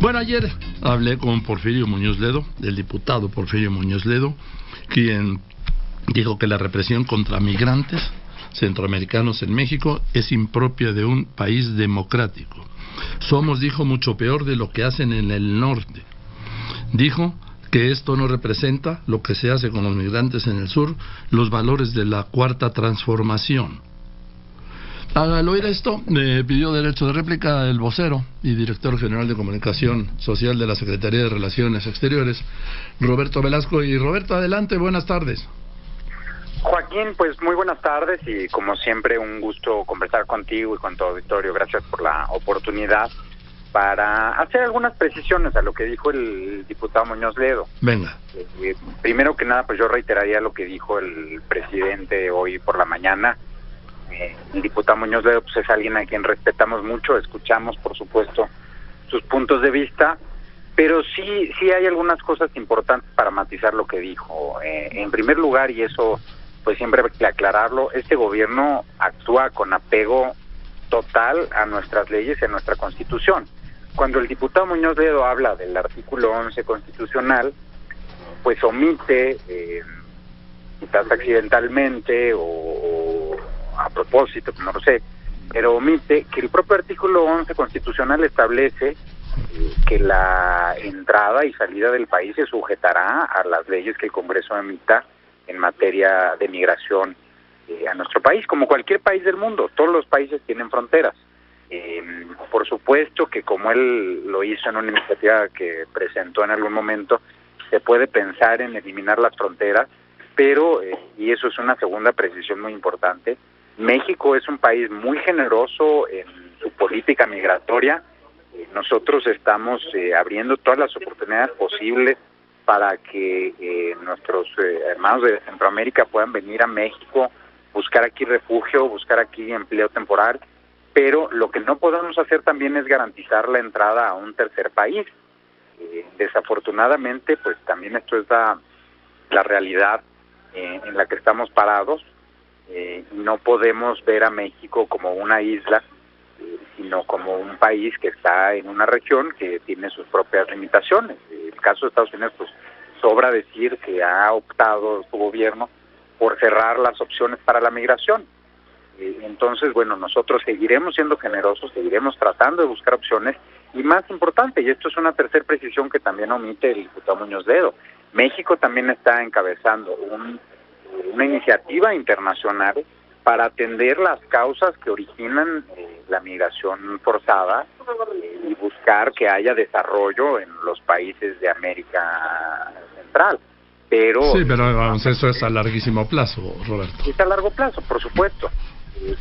Bueno, ayer hablé con Porfirio Muñoz Ledo, el diputado Porfirio Muñoz Ledo, quien dijo que la represión contra migrantes centroamericanos en México es impropia de un país democrático. Somos, dijo, mucho peor de lo que hacen en el norte. Dijo que esto no representa lo que se hace con los migrantes en el sur, los valores de la cuarta transformación. Al oír esto, me pidió derecho de réplica el vocero y director general de Comunicación Social de la Secretaría de Relaciones Exteriores, Roberto Velasco. Y Roberto, adelante, buenas tardes. Joaquín, pues muy buenas tardes y como siempre un gusto conversar contigo y con tu auditorio. Gracias por la oportunidad para hacer algunas precisiones a lo que dijo el diputado Muñoz Ledo. Venga. Primero que nada, pues yo reiteraría lo que dijo el presidente hoy por la mañana. El diputado Muñoz Ledo pues es alguien a quien respetamos mucho, escuchamos por supuesto sus puntos de vista, pero sí hay algunas cosas importantes para matizar lo que dijo. En primer lugar, y eso pues siempre hay que aclararlo, este gobierno actúa con apego total a nuestras leyes y a nuestra Constitución. Cuando el diputado Muñoz Ledo habla del artículo 11 constitucional, pues omite, quizás accidentalmente o a propósito, no lo sé, pero omite que el propio artículo 11 constitucional establece que la entrada y salida del país se sujetará a las leyes que el Congreso emita en materia de migración a nuestro país, como cualquier país del mundo. Todos los países tienen fronteras. Por supuesto que como él lo hizo en una iniciativa que presentó en algún momento, se puede pensar en eliminar las fronteras, pero, y eso es una segunda precisión muy importante, México es un país muy generoso en su política migratoria. Nosotros estamos abriendo todas las oportunidades posibles para que nuestros hermanos de Centroamérica puedan venir a México, buscar aquí refugio, buscar aquí empleo temporal, pero lo que no podemos hacer también es garantizar la entrada a un tercer país. Desafortunadamente, pues también esto es la realidad en la que estamos parados. No podemos ver a México como una isla, sino como un país que está en una región que tiene sus propias limitaciones. El caso de Estados Unidos, pues sobra decir que ha optado su gobierno por cerrar las opciones para la migración. Entonces, bueno, nosotros seguiremos siendo generosos, seguiremos tratando de buscar opciones, y más importante, y esto es una tercera precisión que también omite el diputado Muñoz Ledo, México también está encabezando una iniciativa internacional para atender las causas que originan la migración forzada y buscar que haya desarrollo en los países de América Central. Pero sí, pero eso es a larguísimo plazo, Roberto. Es a largo plazo, por supuesto.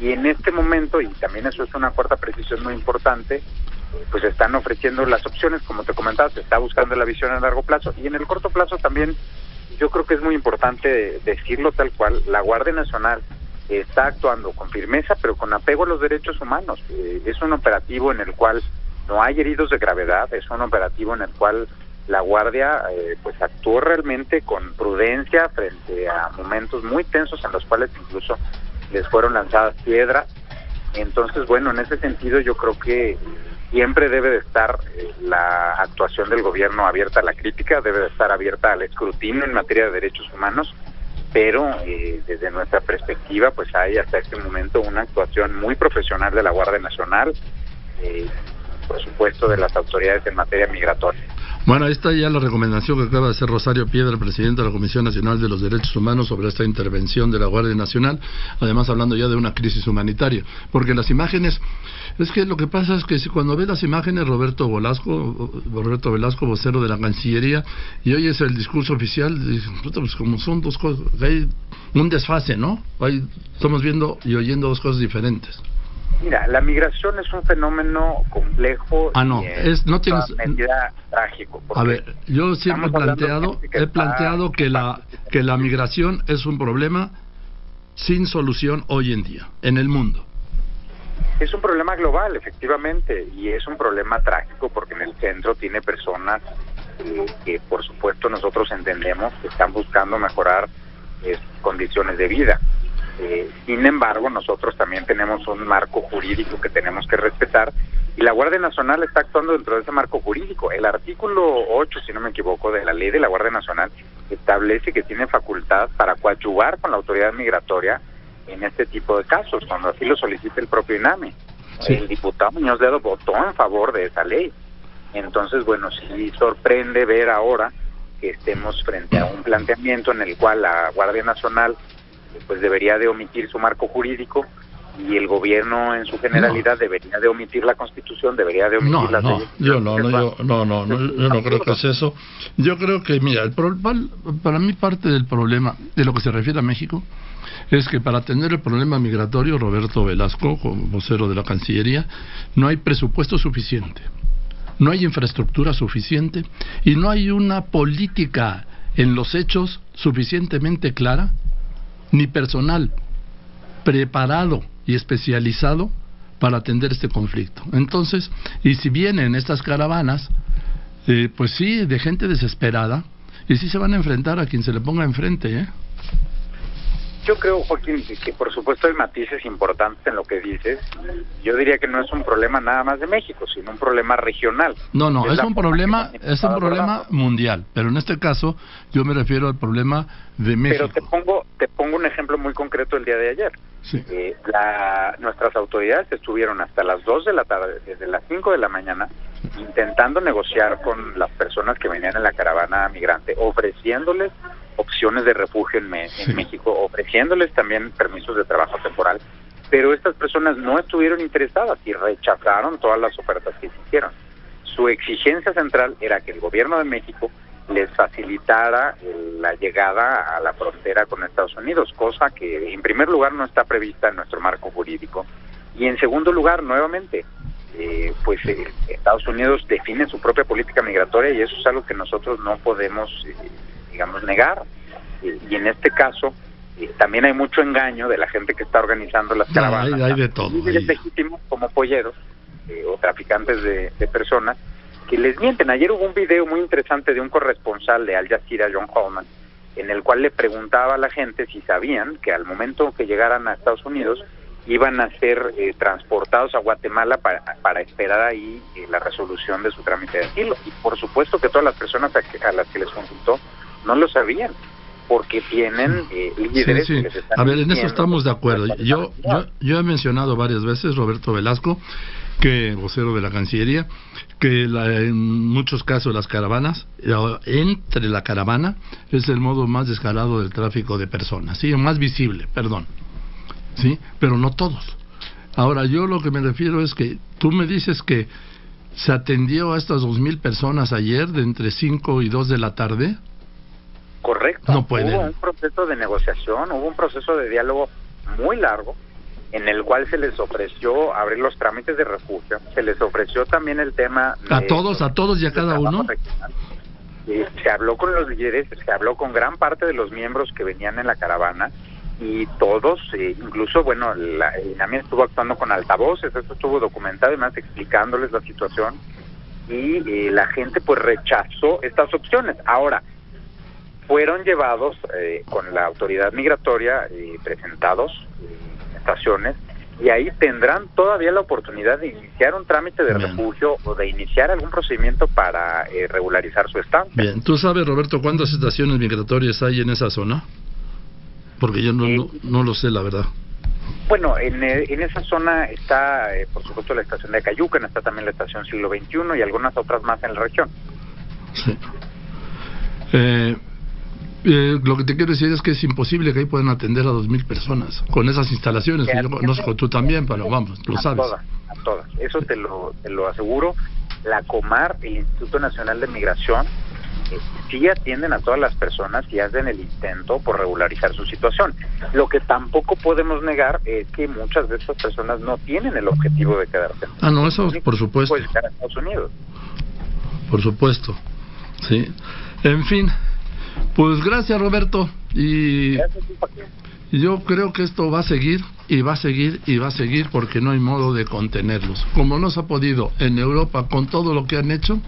Y en este momento, y también eso es una cuarta precisión muy importante, pues están ofreciendo las opciones, como te comentaba, se está buscando la visión a largo plazo, y en el corto plazo también yo creo que es muy importante decirlo tal cual, la Guardia Nacional está actuando con firmeza, pero con apego a los derechos humanos. Es un operativo en el cual no hay heridos de gravedad, es un operativo en el cual la Guardia pues actuó realmente con prudencia frente a momentos muy tensos en los cuales incluso les fueron lanzadas piedras. Entonces, bueno, en ese sentido yo creo que siempre debe de estar la actuación del gobierno abierta a la crítica, debe de estar abierta al escrutinio en materia de derechos humanos, pero desde nuestra perspectiva pues hay hasta este momento una actuación muy profesional de la Guardia Nacional, por supuesto de las autoridades en materia migratoria. Bueno, ahí está ya la recomendación que acaba de hacer Rosario Piedra, presidente de la Comisión Nacional de los Derechos Humanos, sobre esta intervención de la Guardia Nacional, además hablando ya de una crisis humanitaria, porque las imágenes, es que lo que pasa es que cuando ves las imágenes, Roberto Velasco, vocero de la Cancillería, y oyes el discurso oficial, pues como son dos cosas, hay un desfase, ¿no? Estamos viendo y oyendo dos cosas diferentes. Mira, la migración es un fenómeno complejo no tienes medida trágico. A ver, yo siempre he planteado que la migración es un problema sin solución hoy en día en el mundo. Es un problema global, efectivamente, y es un problema trágico porque en el centro tiene personas que por supuesto nosotros entendemos que están buscando mejorar condiciones de vida. Sin embargo, nosotros también tenemos un marco jurídico que tenemos que respetar y la Guardia Nacional está actuando dentro de ese marco jurídico. El artículo 8, si no me equivoco, de la ley de la Guardia Nacional establece que tiene facultad para coadyuvar con la autoridad migratoria en este tipo de casos, cuando así lo solicite el propio INAMI. Sí. El diputado Muñoz Ledo votó en favor de esa ley. Entonces, bueno, sí sorprende ver ahora que estemos frente a un planteamiento en el cual la Guardia Nacional pues debería de omitir su marco jurídico y el gobierno en su generalidad debería de omitir la Constitución, debería de omitir las leyes. Yo no creo que es eso. Yo creo que, mira, para mí parte del problema de lo que se refiere a México es que para atender el problema migratorio, Roberto Velasco, como vocero de la Cancillería, no hay presupuesto suficiente, no hay infraestructura suficiente y no hay una política en los hechos suficientemente clara, ni personal preparado y especializado para atender este conflicto. Entonces, y si vienen estas caravanas, pues sí, de gente desesperada, y sí se van a enfrentar a quien se le ponga enfrente, Yo creo, Joaquín, que por supuesto hay matices importantes en lo que dices. Yo diría que no es un problema nada más de México, sino un problema regional. No, es un problema mundial, pero en este caso yo me refiero al problema de México. Pero te pongo un ejemplo muy concreto el día de ayer. Sí. Nuestras autoridades estuvieron hasta las 2 de la tarde, desde las 5 de la mañana, intentando negociar con las personas que venían en la caravana migrante, ofreciéndoles opciones de refugio en México, ofreciéndoles también permisos de trabajo temporal, pero estas personas no estuvieron interesadas y rechazaron todas las ofertas que se hicieron. Su exigencia central era que el gobierno de México les facilitara la llegada a la frontera con Estados Unidos, cosa que en primer lugar no está prevista en nuestro marco jurídico, y en segundo lugar, nuevamente, Estados Unidos define su propia política migratoria y eso es algo que nosotros no podemos negar. Y en este caso también hay mucho engaño de la gente que está organizando las caravanas. Hay de todo. Líderes legítimos como polleros o traficantes de personas que les mienten. Ayer hubo un video muy interesante de un corresponsal de Al Jazeera, John Holman, en el cual le preguntaba a la gente si sabían que al momento que llegaran a Estados Unidos iban a ser transportados a Guatemala para esperar ahí la resolución de su trámite de asilo. Y por supuesto que todas las personas a las que les consultó no lo sabían, porque tienen líderes que les están... A ver, en eso estamos de acuerdo. Yo he mencionado varias veces, Roberto Velasco, que vocero de la Cancillería, que en muchos casos las caravanas, entre la caravana, es el modo más descarado del tráfico de personas, sí, más visible, perdón, sí, pero no todos. Ahora, yo lo que me refiero es que tú me dices que se atendió a estas 2,000 personas ayer de entre 5 y 2 de la tarde. Correcto. No pueden. Hubo un proceso de negociación, hubo un proceso de diálogo muy largo, en el cual se les ofreció abrir los trámites de refugio, se les ofreció también el tema... ¿A todos y a cada uno? Se habló con los líderes, se habló con gran parte de los miembros que venían en la caravana, y todos, incluso, el INAMI estuvo actuando con altavoces, esto estuvo documentado y más explicándoles la situación, y la gente pues rechazó estas opciones. Ahora, fueron llevados con la autoridad migratoria, presentados en estaciones, y ahí tendrán todavía la oportunidad de iniciar un trámite de refugio o de iniciar algún procedimiento para regularizar su estancia. Bien, ¿tú sabes, Roberto, cuántas estaciones migratorias hay en esa zona? Porque yo no lo sé, la verdad. Bueno, en esa zona está, por supuesto, la estación de Acayucan, está también la estación Siglo XXI y algunas otras más en la región. Sí. Lo que te quiero decir es que es imposible que ahí puedan atender a 2,000 personas con esas instalaciones. Que yo conozco, tú también, pero vamos, lo sabes. A todas. Eso te lo aseguro. La Comar, el Instituto Nacional de Migración, sí atienden a todas las personas y hacen el intento por regularizar su situación. Lo que tampoco podemos negar es que muchas de estas personas no tienen el objetivo de quedarse. No, eso por supuesto. Puede estar en Estados Unidos. Por supuesto, sí. En fin, pues gracias, Roberto. Y yo creo que esto va a seguir y va a seguir y va a seguir porque no hay modo de contenerlos. Como no se ha podido en Europa con todo lo que han hecho,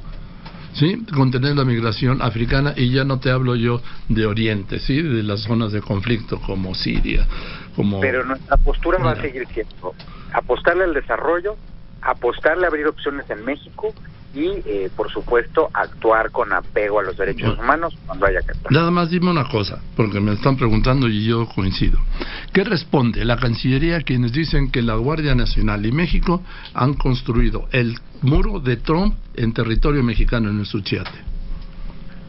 ¿sí?, contener la migración africana, y ya no te hablo yo de Oriente, ¿sí?, de las zonas de conflicto como Siria, como... Pero nuestra postura va a seguir siendo apostarle al desarrollo apostarle a abrir opciones en México y, por supuesto, actuar con apego a los derechos humanos cuando haya que actuar. Nada más dime una cosa, porque me están preguntando y yo coincido. ¿Qué responde la Cancillería a quienes dicen que la Guardia Nacional y México han construido el muro de Trump en territorio mexicano, en el Suchiate?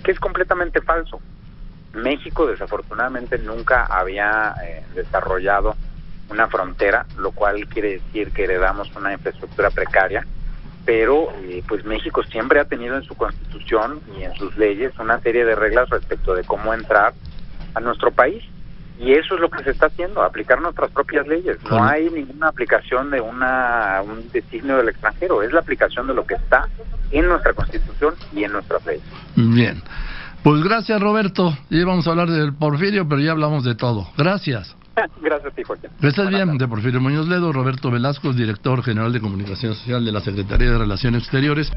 Que es completamente falso. México, desafortunadamente, nunca había desarrollado una frontera, lo cual quiere decir que heredamos una infraestructura precaria, pero pues México siempre ha tenido en su constitución y en sus leyes una serie de reglas respecto de cómo entrar a nuestro país, y eso es lo que se está haciendo, aplicar nuestras propias leyes. No hay ninguna aplicación de un designio del extranjero, es la aplicación de lo que está en nuestra constitución y en nuestras leyes. Bien, pues gracias, Roberto. Ya vamos a hablar del Porfirio, pero ya hablamos de todo. Gracias. Gracias a ti, Joaquín. Que estés bien. De Porfirio Muñoz Ledo, Roberto Velasco, director general de Comunicación Social de la Secretaría de Relaciones Exteriores.